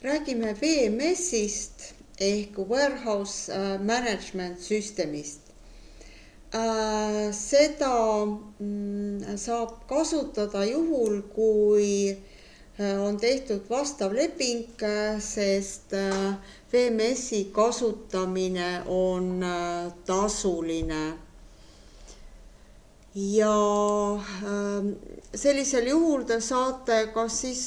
Räägime VMS-ist ehk Warehouse Management Systemist. Seda saab kasutada juhul, kui on tehtud vastav leping, sest VMS-i kasutamine on tasuline. Ja sellisel juhul te saate kas siis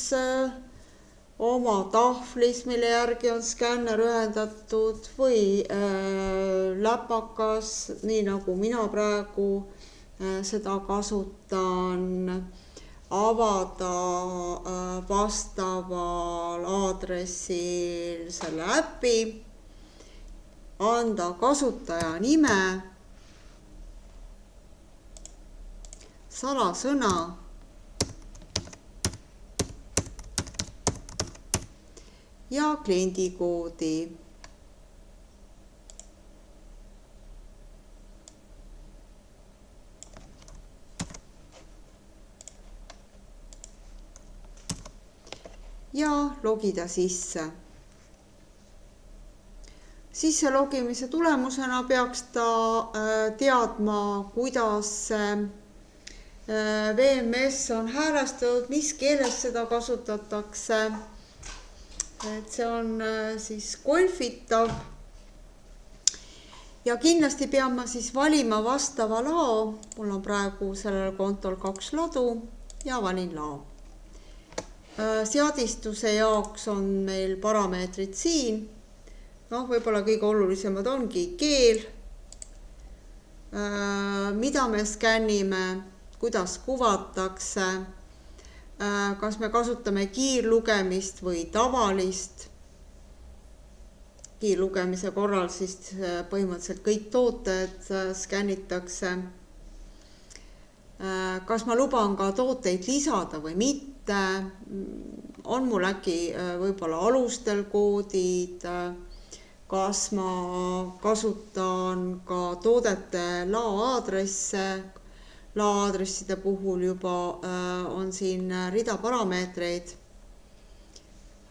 oma tahvlis, mille järgi on skänner ühendatud või läpakas, nii nagu mina praegu seda kasutan, avada vastaval aadressil selle äpi, anda kasutaja nime, salasõna ja kliendikoodi. Ja logida sisse. Sisse logimise tulemusena peaks ta teadma, kuidas VMS on häälestatud, mis keeles seda kasutatakse. Et see on siis golfitav ja kindlasti pean ma siis valima vastava lao. Mul on praegu sellel kontol 2 ladu ja valin lao. Seadistuse jaoks on meil parameetrid siin. Võib-olla kõige olulisemad ongi keel, mida me skännime, kuidas kuvatakse, kas me kasutame kiirlugemist või tavalist. Kiirlugemise korral siis põhimõtteliselt kõik tooted skännitakse. Kas ma luban ka tooteid lisada või mitte? On mul äkki võib-olla alustel koodid? Kas ma kasutan ka toodete lao-aadresse? Lao-aadresside puhul juba on siin rida parameetreid,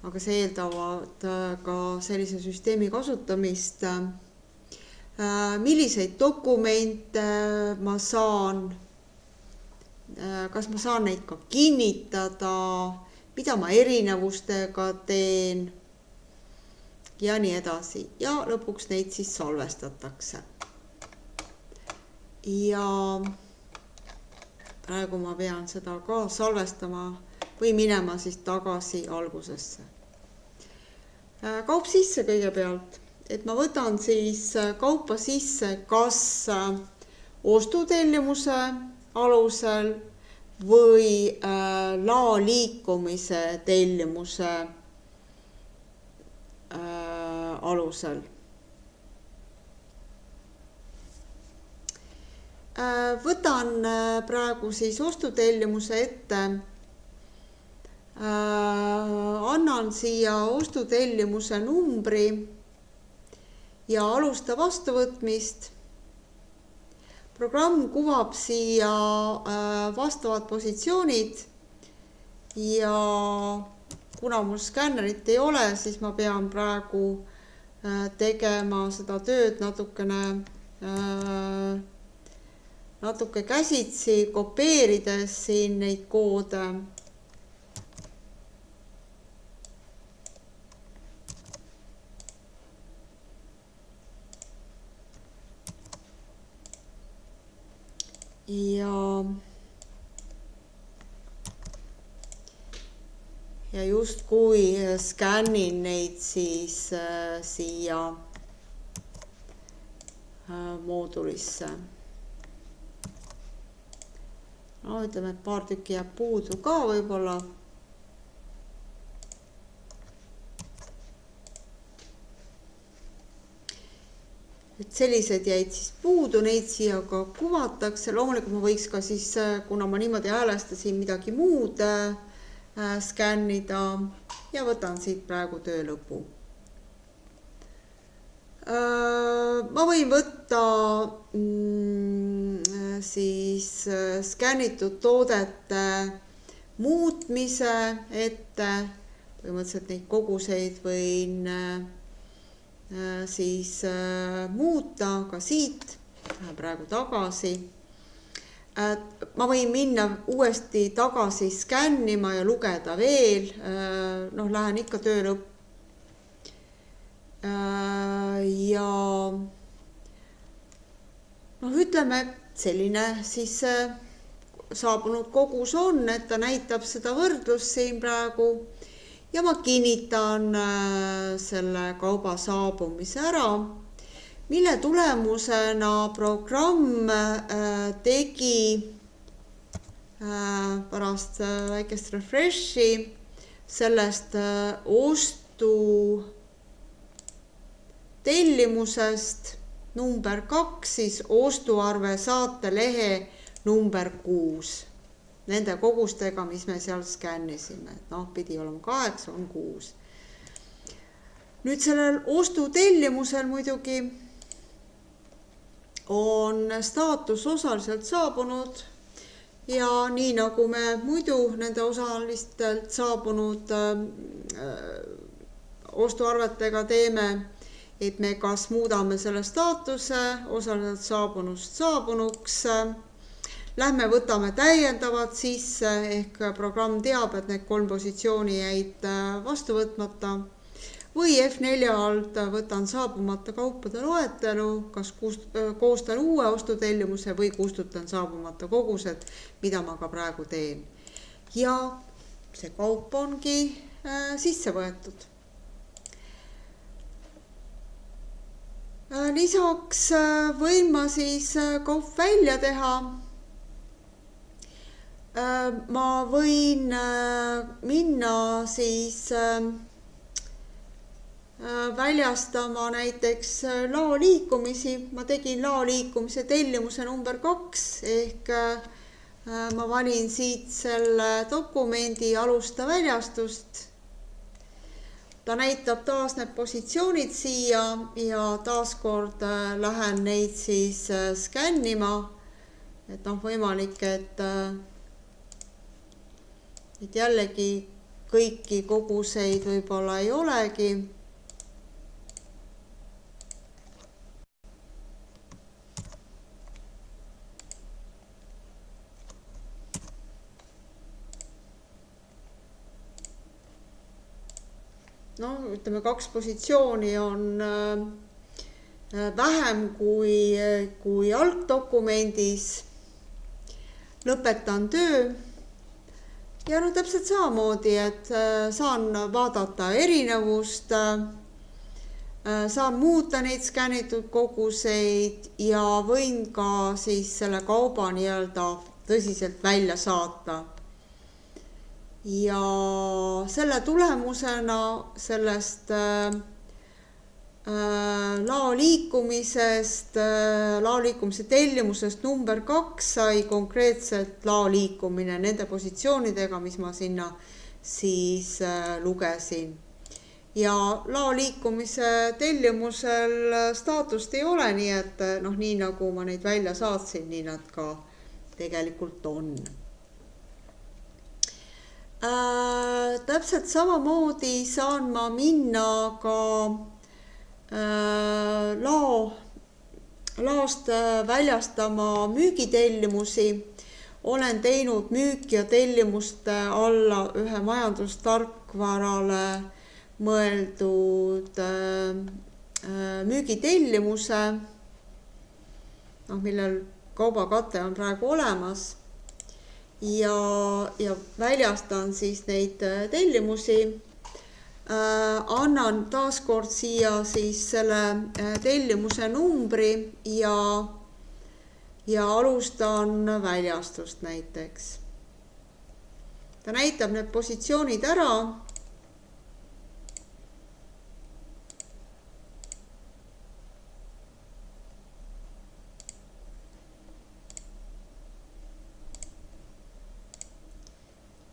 aga see eeldavad ka sellise süsteemi kasutamist. Milliseid dokumente ma saan? Kas ma saan neid ka kinnitada? Mida ma erinevustega teen? Ja nii edasi. Ja lõpuks neid siis salvestatakse. Ja praegu ma pean seda ka salvestama või minema siis tagasi algusesse. Kaup sisse kõigepealt, et ma võtan siis kaupa sisse kas ostutellimuse alusel või lao liikumise tellimuse alusel. Võtan praegu siis ostutellimuse ette. Annan siia ostutellimuse numbri ja alusta vastuvõtmist. Programm kuvab siia vastavad positsioonid ja kuna mul skännerit ei ole, siis ma pean praegu tegema seda tööd natuke käsitsi, kopeerides siin neid koode. Ja justkui skännin neid siis siia moodulisse. Ütleme, et paar tükki jääb puudu ka võib-olla. Et sellised jäid siis puudu, neid siia ka kuvatakse. Loomulikult ma võiks ka siis, kuna ma niimoodi häälestasin, midagi muud skännida ja võtan siit praegu töö lõpu. Ma võin võtta siis skännitud toodete muutmise ette põhimõtteliselt neid koguseid võin siis muuta ka siit, lähen praegu tagasi. Ma võin minna uuesti tagasi skännima ja lugeda veel, lähen ikka töö lõpp. Ja ütleme, selline siis saabunud kogus on, et ta näitab seda võrdlust siin praegu ja ma kinnitan selle kauba saabumise ära, mille tulemusena programm tegi pärast väikest refreshi sellest ostu tellimusest number 2, siis ostuarve saatelehe number 6. Nende kogustega, mis me seal skännisime. Pidi olema 8, on 6. Nüüd sellel ostutellimusel muidugi on staatus osaliselt saabunud ja nii nagu me muidu nende osalistelt saabunud ostuarvetega teeme, et me kas muudame selle staatuse osaliselt saabunust saabunuks, lähme võtame täiendavad sisse, ehk programm teab, et need 3 positsiooni jäid vastu võtmata, või F4 alt võtan saabumata kaupade loetelu, kas koostan uue ostutellimuse või kustutan saabumata kogused, mida ma ka praegu teen. Ja see kaup ongi sisse võetud. Lisaks võin ma siis kaup välja teha. Ma võin minna siis väljastama näiteks laoliikumisi. Ma tegin laoliikumise tellimuse number 2 ehk ma valin siit selle dokumendi alusta väljastust. Ta näitab taas need positsioonid siia ja taaskord lähen neid siis skännima. Et võimalik, et jällegi kõiki koguseid võib-olla ei olegi. Ütleme, 2 positsiooni on vähem kui algdokumendis. Lõpetan töö ja täpselt samamoodi, et saan vaadata erinevust, saan muuta neid skännitud koguseid ja võin ka siis selle kauba nii-öelda tõsiselt välja saata. Ja selle tulemusena sellest laoliikumise tellimusest number 2 sai konkreetselt laoliikumine nende positsioonidega, mis ma sinna siis lugesin. Ja laoliikumise tellimusel staatust ei ole, nii et nii nagu ma neid välja saatsin, nii nad ka tegelikult on. Täpselt samamoodi saan ma minna ka laost väljastama müügitellimusi. Olen teinud müük ja tellimuste alla ühe majandustarkvarale mõeldud müügitellimuse, millel kaubakate on praegu olemas. Ja väljastan siis neid tellimusi, annan taaskord siia siis selle tellimuse numbri ja alustan väljastust näiteks. Ta näitab need positsioonid ära.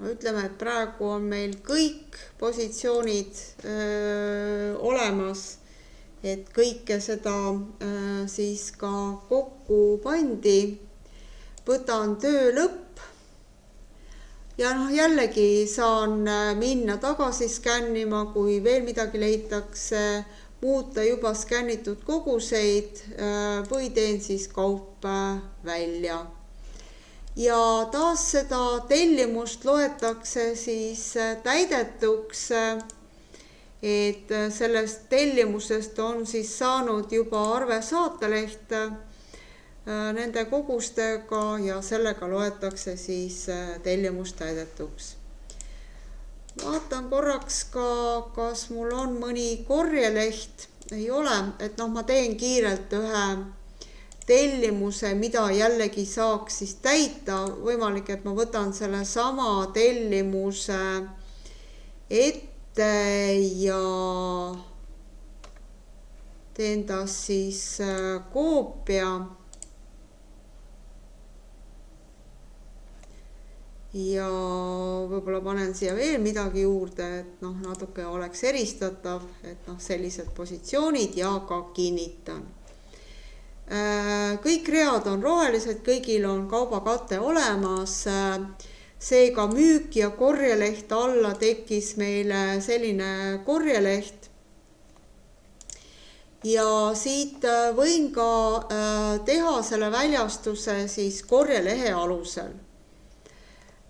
Ütleme, et praegu on meil kõik positsioonid olemas, et kõike seda siis ka kokku pandi. Võtan töö lõpp ja jällegi saan minna tagasi skännima, kui veel midagi leitakse, muuta juba skännitud koguseid või teen siis kaup välja. Ja taas seda tellimust loetakse siis täidetuks, et sellest tellimusest on siis saanud juba arve saateleht nende kogustega ja sellega loetakse siis tellimus täidetuks. Vaatan korraks ka, kas mul on mõni korjeleht, ei ole, et ma teen kiirelt ühe tellimuse, mida jällegi saaks siis täita, võimalik, et ma võtan selle sama tellimuse ette ja teen tast siis koopia. Ja võib-olla panen siia veel midagi juurde, et natuke oleks eristatav, et sellised positsioonid ja ka kinnitan. Kõik read on rohelised, kõigil on kaubakate olemas, seega müük ja korjeleht alla tekkis meile selline korjeleht. Ja siit võin ka teha selle väljastuse siis korjelehe alusel.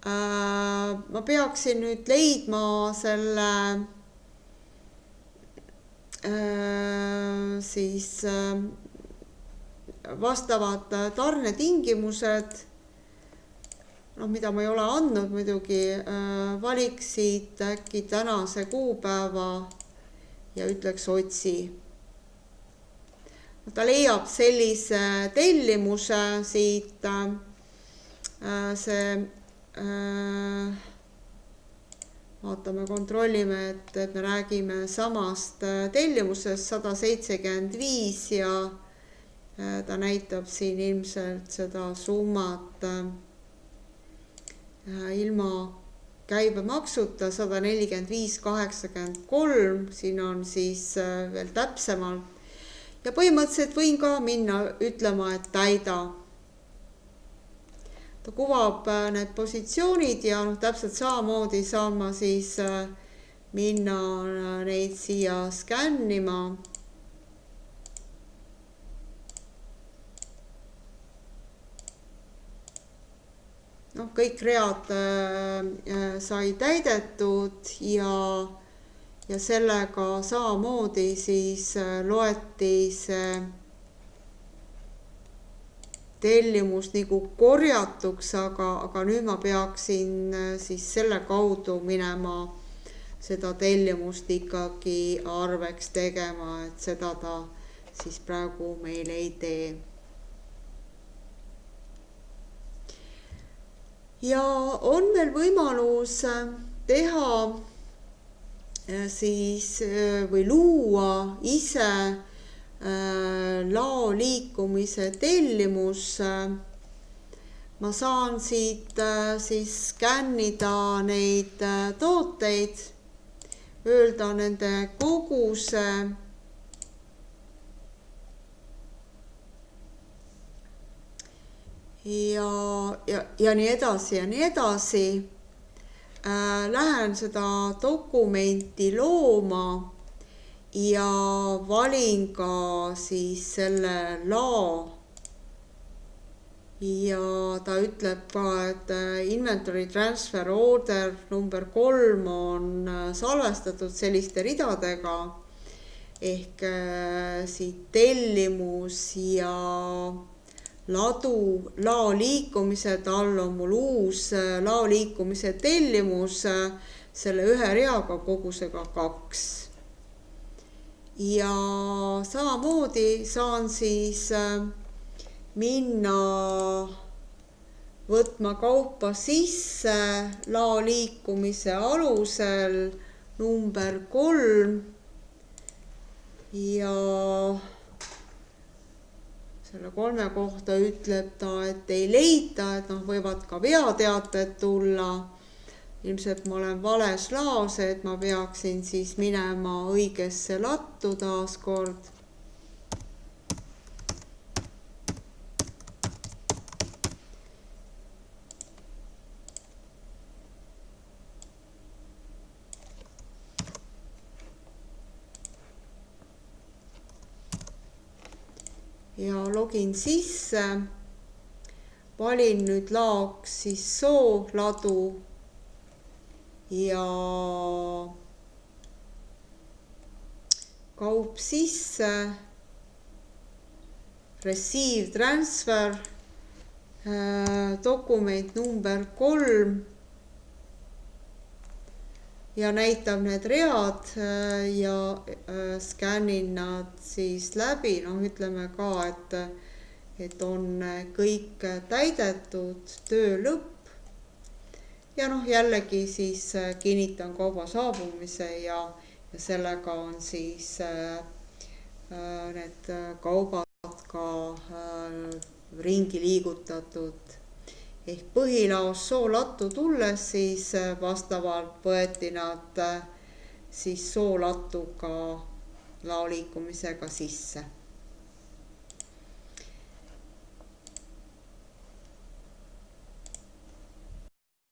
Ma peaksin nüüd leidma selle siis vastavad tarnetingimused, mida ma ei ole andnud muidugi, valiksid äkki tänase kuupäeva ja ütleks otsi. Ta leiab sellise tellimuse siit, see vaatame, kontrollime, et me räägime samast tellimusest 175 ja ta näitab siin ilmselt seda summat ilma käibemaksuta 145,83, siin on siis veel täpsemalt ja põhimõtteliselt võin ka minna ütlema, et täida. Ta kuvab need positsioonid ja täpselt samamoodi saan ma siis minna neid siia skännima. Kõik read sai täidetud ja sellega samamoodi siis loeti see tellimus nagu korjatuks, aga nüüd ma peaksin siis selle kaudu minema seda tellimust ikkagi arveks tegema, et seda ta siis praegu meil ei tee. Ja on veel võimalus teha siis või luua ise lao liikumise tellimus. Ma saan siit siis skännida neid tooteid, öelda nende koguse ja nii edasi ja nii edasi. Lähen seda dokumenti looma ja valin ka siis selle lao ja ta ütleb ka, et inventory transfer order number 3 on salvestatud selliste ridadega ehk siit tellimus ja ladu lao liikumised all on mul uus lao liikumise tellimus selle ühe reaga kogusega 2. Ja samamoodi saan siis minna võtma kaupa sisse lao liikumise alusel number 3 ja selle 3 kohta ütleb ta, et ei leita, et võivad ka veateated tulla. Ilmselt ma olen vales laos, et ma peaksin siis minema õigesse lattu taas kord. ja login sisse. Valin nüüd laoks siis sooladu ja kaup sisse, receive transfer, dokument number 3 ja näitab need read ja skännin nad siis läbi, ütleme ka, et on kõik täidetud, töö lõpp. Ja jällegi siis kinnitan kauba saabumise ja sellega on siis need kaubad ka ringi liigutatud. Ehk põhilaos soolattu tulles siis vastavalt võeti nad siis soolattuga lao liikumisega sisse.